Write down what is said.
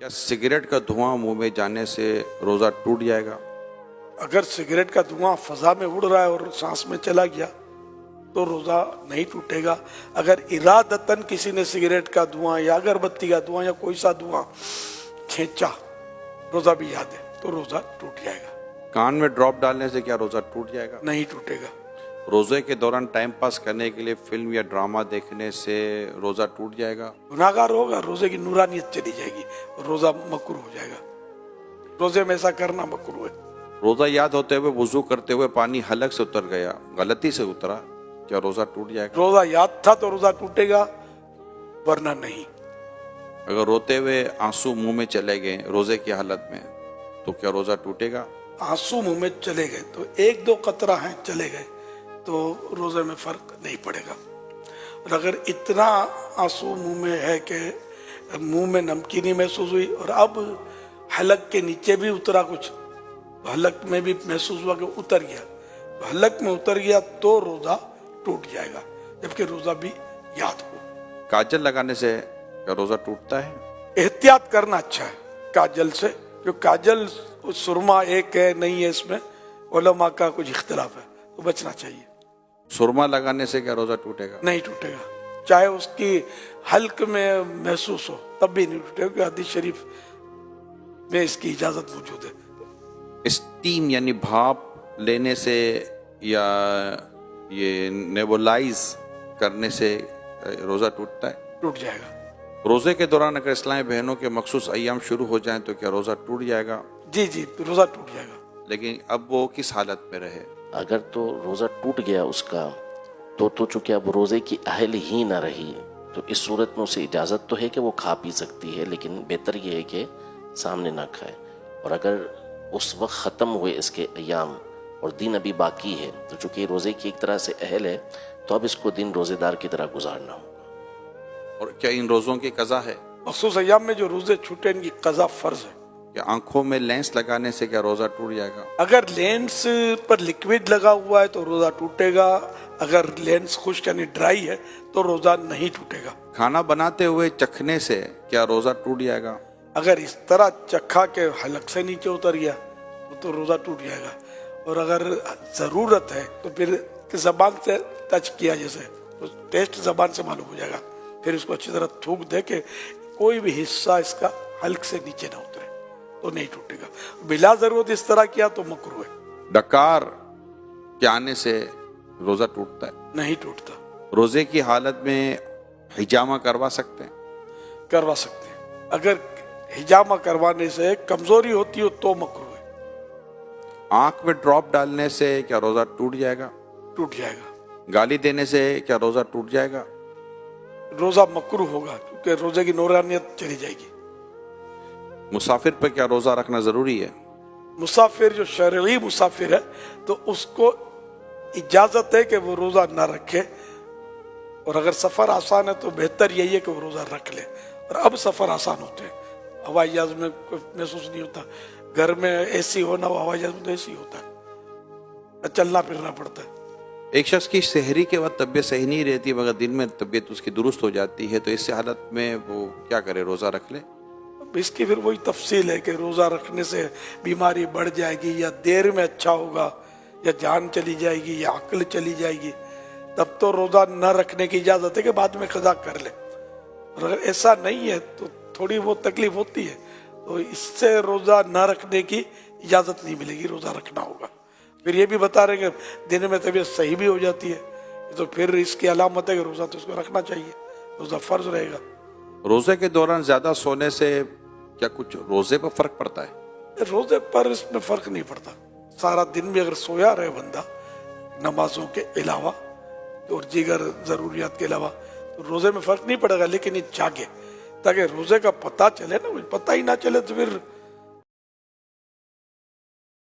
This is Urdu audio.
کیا سگریٹ کا دھواں منہ میں جانے سے روزہ ٹوٹ جائے گا؟ اگر سگریٹ کا دھواں فضا میں اڑ رہا ہے اور سانس میں چلا گیا تو روزہ نہیں ٹوٹے گا. اگر ارادتاً کسی نے سگریٹ کا دھواں یا اگربتی کا دھواں یا کوئی سا دھواں کھینچا، روزہ بھی یاد ہے، تو روزہ ٹوٹ جائے گا. کان میں ڈراپ ڈالنے سے کیا روزہ ٹوٹ جائے گا؟ نہیں ٹوٹے گا. روزے کے دوران ٹائم پاس کرنے کے لیے فلم یا ڈرامہ دیکھنے سے روزہ ٹوٹ جائے گا؟ گناہگار ہوگا، روزے کی نورانیت چلی جائے گی، روزہ مکروہ ہو جائے گا. روزے میں ایسا کرنا مکروہ ہے. روزہ یاد ہوتے ہوئے وضو کرتے ہوئے پانی حلق سے اتر گیا، غلطی سے اترا، کیا روزہ ٹوٹ جائے گا؟ روزہ یاد تھا تو روزہ ٹوٹے گا، ورنہ نہیں. اگر روتے ہوئے آنسو منہ میں چلے گئے روزے کی حالت میں تو کیا روزہ ٹوٹے گا؟ آنسو منہ میں چلے گئے تو ایک دو قطرہ ہیں چلے گئے تو روزے میں فرق نہیں پڑے گا. اور اگر اتنا آنسو منہ میں ہے کہ منہ میں نمکینی محسوس ہوئی اور اب حلق کے نیچے بھی اترا، کچھ حلق میں بھی محسوس ہوا کہ اتر گیا، حلق میں اتر گیا تو روزہ ٹوٹ جائے گا، جبکہ روزہ بھی یاد ہو. کاجل لگانے سے کیا روزہ ٹوٹتا ہے؟ احتیاط کرنا اچھا ہے کاجل سے، جو کاجل سرما ایک ہے نہیں ہے، اس میں علماء کا کچھ اختلاف ہے، تو بچنا چاہیے. سرما لگانے سے کیا روزہ ٹوٹے گا؟ نہیں ٹوٹے گا، چاہے اس کی حلق میں محسوس ہو تب بھی نہیں ٹوٹے گا. حدیث شریف میں اس کی اجازت موجود ہے. اسٹیم یعنی بھاپ لینے سے یا یہ نیبولائز کرنے سے روزہ ٹوٹتا ہے؟ ٹوٹ جائے گا. روزے کے دوران اگر اسلامی بہنوں کے مخصوص ایام شروع ہو جائیں تو کیا روزہ ٹوٹ جائے گا؟ جی روزہ ٹوٹ جائے گا. لیکن اب وہ کس حالت میں رہے؟ اگر تو روزہ ٹوٹ گیا اس کا تو چونکہ اب روزے کی اہل ہی نہ رہی، تو اس صورت میں اسے اجازت تو ہے کہ وہ کھا پی سکتی ہے، لیکن بہتر یہ ہے کہ سامنے نہ کھائے. اور اگر اس وقت ختم ہوئے اس کے ایام اور دن ابھی باقی ہے تو چونکہ روزے کی ایک طرح سے اہل ہے تو اب اس کو دن روزے دار کی طرح گزارنا ہوگا. اور کیا ان روزوں کی قضا ہے؟ مخصوص ایام میں جو روزے چھوٹے ان کی قضا فرض ہے. کیا آنکھوں میں لینس لگانے سے کیا روزہ ٹوٹ جائے گا؟ اگر لینس پر لکوڈ لگا ہوا ہے تو روزہ ٹوٹے گا، اگر لینس خشک یعنی ڈرائی ہے تو روزہ نہیں ٹوٹے گا. کھانا بناتے ہوئے چکھنے سے کیا روزہ ٹوٹ جائے گا؟ اگر اس طرح چکھا کے حلق سے نیچے اتر گیا تو روزہ ٹوٹ جائے گا. اور اگر ضرورت ہے تو پھر زبان سے ٹچ کیا، جیسے تو ٹیسٹ زبان سے معلوم ہو جائے گا، پھر اس کو اچھی طرح تھوک دے کہ کوئی بھی حصہ اس کا حلق سے نیچے نہ اترے تو نہیں ٹوٹے گا. بلا ضرورت اس طرح کیا تو مکروہ ہے. ڈکار کے آنے سے روزہ ٹوٹتا ہے؟ نہیں ٹوٹتا. روزے کی حالت میں حجامہ کروا سکتے ہیں؟ کروا سکتے ہیں. اگر حجامہ کروانے سے کمزوری ہوتی ہو تو مکروہ ہے. آنکھ میں ڈراپ ڈالنے سے کیا روزہ ٹوٹ جائے گا؟ ٹوٹ جائے گا. گالی دینے سے کیا روزہ ٹوٹ جائے گا؟ روزہ مکروہ ہوگا کیونکہ روزے کی نورانیت چلی جائے گی. مسافر پہ کیا روزہ رکھنا ضروری ہے؟ مسافر جو شرعی مسافر ہے تو اس کو اجازت ہے کہ وہ روزہ نہ رکھے، اور اگر سفر آسان ہے تو بہتر یہی ہے کہ وہ روزہ رکھ لے. اور اب سفر آسان ہوتے ہیں، ہوائی جہاز میں کوئی محسوس نہیں ہوتا، گھر میں اے سی ہونا ہو، ہوائی جہاز میں تو اے سی ہوتا ہے، چلنا پھرنا پڑتا ہے. ایک شخص کی سحری کے وقت طبیعت صحیح نہیں رہتی مگر دن میں طبیعت اس کی درست ہو جاتی ہے، تو اس حالت میں وہ کیا کرے؟ روزہ رکھ لے؟ اس کی پھر وہی تفصیل ہے کہ روزہ رکھنے سے بیماری بڑھ جائے گی یا دیر میں اچھا ہوگا یا جان چلی جائے گی یا عقل چلی جائے گی، تب تو روزہ نہ رکھنے کی اجازت ہے کہ بعد میں قضا کر لے. اور اگر ایسا نہیں ہے تو تھوڑی بہت تکلیف ہوتی ہے تو اس سے روزہ نہ رکھنے کی اجازت نہیں ملے گی، روزہ رکھنا ہوگا. پھر یہ بھی بتا رہے کہ دن میں طبیعت صحیح بھی ہو جاتی ہے تو پھر اس کی علامت ہے کہ روزہ تو اس کو رکھنا چاہیے، روزہ فرض رہے گا. روزے کے دوران زیادہ سونے سے کیا کچھ روزے پر فرق پڑتا ہے؟ روزے پر اس میں فرق نہیں پڑتا. سارا دن بھی اگر سویا رہے بندہ نمازوں کے علاوہ اور دیگر ضروریات کے علاوہ تو روزے میں فرق نہیں پڑے گا. لیکن یہ جاگے تاکہ روزے کا پتہ چلے نا، پتہ ہی نہ چلے تو پھر